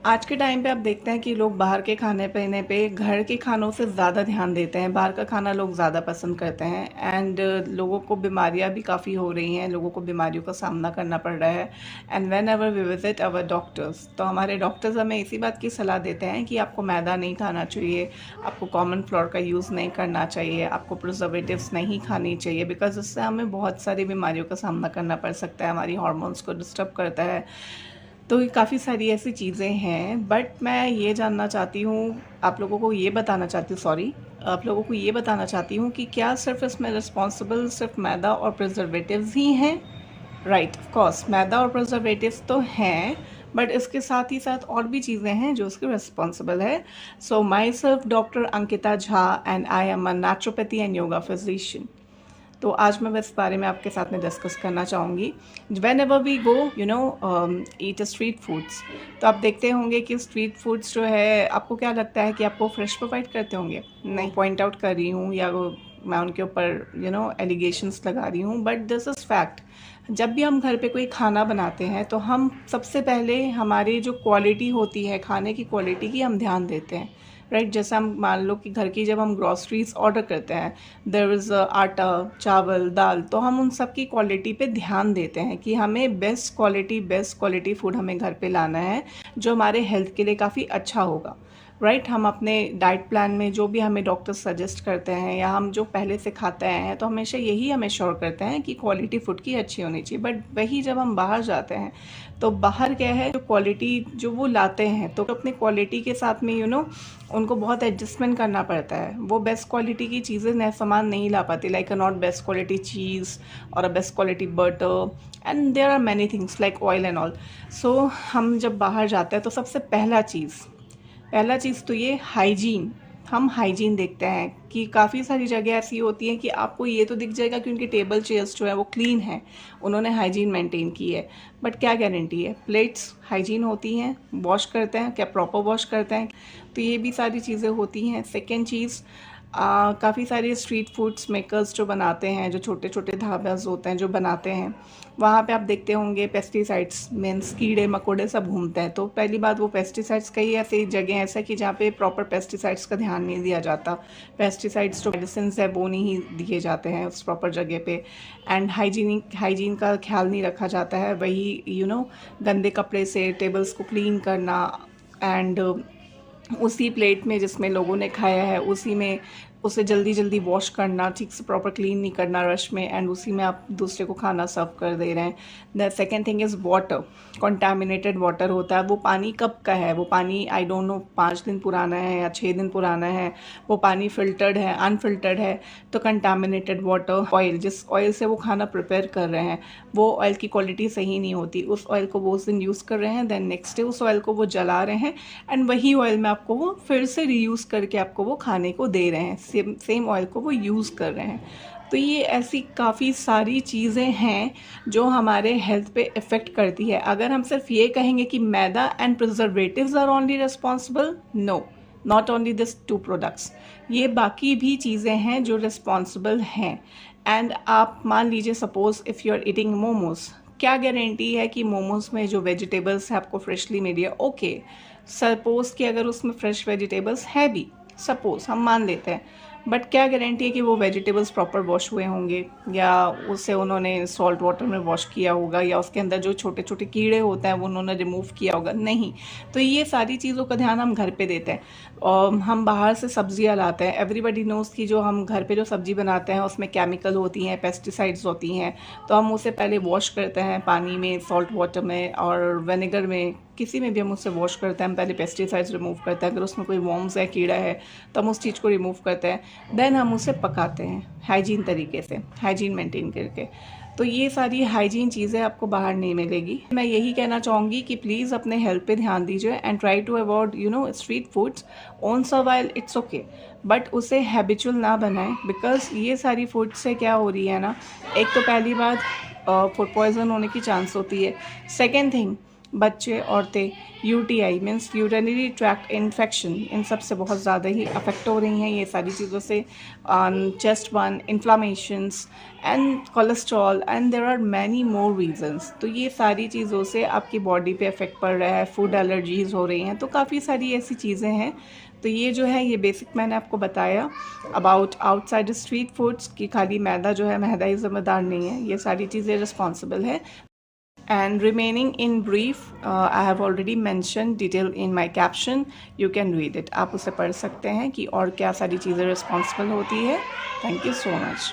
आज के टाइम पे आप देखते हैं कि लोग बाहर के खाने पीने पे घर के खानों से ज़्यादा ध्यान देते हैं। बाहर का खाना लोग ज़्यादा पसंद करते हैं एंड लोगों को बीमारियां भी काफ़ी हो रही हैं, लोगों को बीमारियों का सामना करना पड़ रहा है। And whenever we visit our doctors, तो हमारे डॉक्टर्स हमें इसी बात की सलाह देते हैं कि आपको मैदा नहीं खाना चाहिए, आपको कॉमन फ्लोर का यूज़ नहीं करना चाहिए, आपको प्रिजर्वेटिव्स नहीं खानी चाहिए, बिकॉज इससे हमें बहुत सारी बीमारियों का सामना करना पड़ सकता है, हमारी हार्मोन्स को डिस्टर्ब करता है। तो ये काफ़ी सारी ऐसी चीज़ें हैं, बट मैं ये जानना चाहती हूँ, आप लोगों को ये बताना चाहती हूँ, सॉरी, आप लोगों को ये बताना चाहती हूँ कि क्या सिर्फ इसमें रिस्पॉन्सिबल सिर्फ मैदा और प्रिजर्वेटिव्स ही हैं? राइट, ऑफ कोर्स मैदा और प्रिजर्वेटिव्स तो हैं, बट इसके साथ ही साथ और भी चीज़ें हैं जो उसके रिस्पॉन्सिबल है। So myself doctor Ankita Jha and I am a naturopathy and yoga physician. तो आज मैं बस बारे में आपके साथ में डिस्कस करना चाहूँगी। Whenever we go eat street foods, तो आप देखते होंगे कि स्ट्रीट फूड्स जो है, आपको क्या लगता है कि आपको फ्रेश प्रोवाइड करते होंगे? नहीं, पॉइंट आउट कर रही हूँ या मैं उनके ऊपर एलिगेशंस लगा रही हूँ, बट दिस इज़ फैक्ट। जब भी हम घर पे कोई खाना बनाते हैं तो हम सबसे पहले हमारी जो क्वालिटी होती है, खाने की क्वालिटी की हम ध्यान देते हैं। राइट, जैसे हम मान लो कि घर की जब हम ग्रॉसरीज ऑर्डर करते हैं, देयर इज़ आटा, चावल, दाल, तो हम उन सब की क्वालिटी पे ध्यान देते हैं कि हमें बेस्ट क्वालिटी फूड हमें घर पे लाना है, जो हमारे हेल्थ के लिए काफ़ी अच्छा होगा। राइट, हम अपने डाइट प्लान में जो भी हमें डॉक्टर सजेस्ट करते हैं या हम जो पहले से खाते आए हैं, तो हमेशा यही हम श्योर करते हैं कि क्वालिटी फूड की अच्छी होनी चाहिए। बट वही जब हम बाहर जाते हैं तो बाहर क्या है, जो क्वालिटी जो वो लाते हैं, तो अपने क्वालिटी के साथ में उनको बहुत एडजस्टमेंट करना पड़ता है। वो बेस्ट क्वालिटी की चीज़ें नए सामान नहीं ला पाती, like uh not best quality cheese और uh best quality butter and there are many things like oil and all. So हम जब बाहर जाते हैं तो सबसे पहला चीज़ तो ये हाइजीन। हम हाइजीन देखते हैं कि काफ़ी सारी जगह ऐसी होती हैं कि आपको ये तो दिख जाएगा कि उनकी टेबल चेयर्स जो है वो क्लीन है, उन्होंने हाइजीन मेंटेन की है, बट क्या गारंटी है प्लेट्स हाइजीन होती हैं, वॉश करते हैं क्या, प्रॉपर वॉश करते हैं? तो ये भी सारी चीज़ें होती हैं। सेकेंड चीज़, काफ़ी सारे स्ट्रीट फूड्स मेकर्स जो बनाते हैं, जो छोटे छोटे ढाबाज होते हैं जो बनाते हैं, वहाँ पे आप देखते होंगे पेस्टिसाइड्स मीन्स कीड़े मकोड़े सब घूमते हैं। तो पहली बात, वो पेस्टिसाइड्स कई ऐसी जगह ऐसा कि जहाँ पे प्रॉपर पेस्टिसाइड्स का ध्यान नहीं दिया जाता। पेस्टिसाइड्स जो मेडिसिन है वो नहीं दिए जाते हैं उस प्रॉपर जगह पे, एंड हाइजीन का ख्याल नहीं रखा जाता है। वही गंदे कपड़े से टेबल्स को क्लीन करना, एंड उसी प्लेट में जिसमें लोगों ने खाया है उसी में उसे जल्दी जल्दी वॉश करना, ठीक से प्रॉपर क्लीन नहीं करना रश में, एंड उसी में आप दूसरे को खाना सर्व कर दे रहे हैं। The second thing is water, contaminated water होता है। वो पानी कब का है? वो पानी आई डोंट नो 5 दिन पुराना है या 6 दिन पुराना है, वो पानी फिल्टर्ड है, अनफिल्टर्ड है। तो कंटामिनेटेड वाटर, ऑयल, जिस ऑयल से वो खाना प्रिपेयर कर रहे हैं वो ऑयल की क्वालिटी सही नहीं होती। उस ऑयल को वो उस दिन यूज़ कर रहे हैं, देन नेक्स्ट डे उस ऑयल को वो जला रहे हैं, एंड वही ऑयल में आपको वो फिर से रीयूज़ करके आपको वो खाने को दे रहे हैं, सेम ऑयल को वो यूज़ कर रहे हैं। तो ये ऐसी काफ़ी सारी चीज़ें हैं जो हमारे हेल्थ पे इफ़ेक्ट करती है। अगर हम सिर्फ ये कहेंगे कि maida and preservatives are only responsible, no, not only this 2 products, ये बाकी भी चीज़ें हैं जो रिस्पॉन्सिबल हैं। एंड आप मान लीजिए suppose if you are eating momos, क्या गारंटी है कि मोमोज में जो वेजिटेबल्स है आपको फ्रेशली मिली है? ओके, सपोज कि अगर उसमें फ्रेश वेजिटेबल्स है भी, सपोज हम मान लेते हैं, बट क्या गारंटी है कि वो वेजिटेबल्स प्रॉपर वॉश हुए होंगे, या उसे उन्होंने सॉल्ट वाटर में वॉश किया होगा, या उसके अंदर जो छोटे छोटे कीड़े होते हैं वो उन्होंने रिमूव किया होगा? नहीं। तो ये सारी चीज़ों का ध्यान हम घर पे देते हैं। और हम बाहर से सब्जियां लाते हैं, एवरीबडी नोज़ कि जो हम घर पे जो सब्जी बनाते हैं उसमें केमिकल होती हैं, पेस्टिसाइड्स होती हैं। तो हम उसे पहले वॉश करते हैं पानी में, सॉल्ट वाटर में और विनेगर में, किसी में भी हम उससे वॉश करते हैं। हम पहले पेस्टिसाइड्स रिमूव करते हैं, अगर उसमें कोई वॉर्म्स है, कीड़ा है, तो हम उस चीज़ को रिमूव करते हैं, देन हम उसे पकाते हैं हाइजीन तरीके से, हाइजीन मेंटेन करके। तो ये सारी हाइजीन चीज़ें आपको बाहर नहीं मिलेगी। मैं यही कहना चाहूँगी कि प्लीज़ अपने हेल्थ पे ध्यान दीजिए and try to avoid street foods. Once a while it's okay, but उसे हैबिचुअल ना बनाएं, बिकॉज ये सारी फूड से क्या हो रही है ना, एक तो पहली बात फूड पॉइजन होने की चांस होती है। सेकेंड थिंग, बच्चे, औरतें UTI means urinary tract infection, इन सब से बहुत ज़्यादा ही अफेक्ट हो रही हैं ये सारी चीज़ों से। Chest one inflammations and cholesterol and there are many more reasons. तो ये सारी चीज़ों से आपकी बॉडी पे इफ़ेक्ट पड़ रहा है, फूड एलर्जीज़ हो रही हैं, तो काफ़ी सारी ऐसी चीज़ें हैं। तो ये जो है ये बेसिक मैंने आपको बताया अबाउट आउटसाइड स्ट्रीट फूड्स कि खाली मैदा जो है, मैदा ही ज़िम्मेदार नहीं है, ये सारी चीज़ें रिस्पॉन्सिबल है। And remaining in brief, I have already mentioned detail in my caption. You can read it. आप उसे पढ़ सकते हैं कि और क्या सारी चीज़ें रिस्पॉन्सिबल होती है। Thank you so much.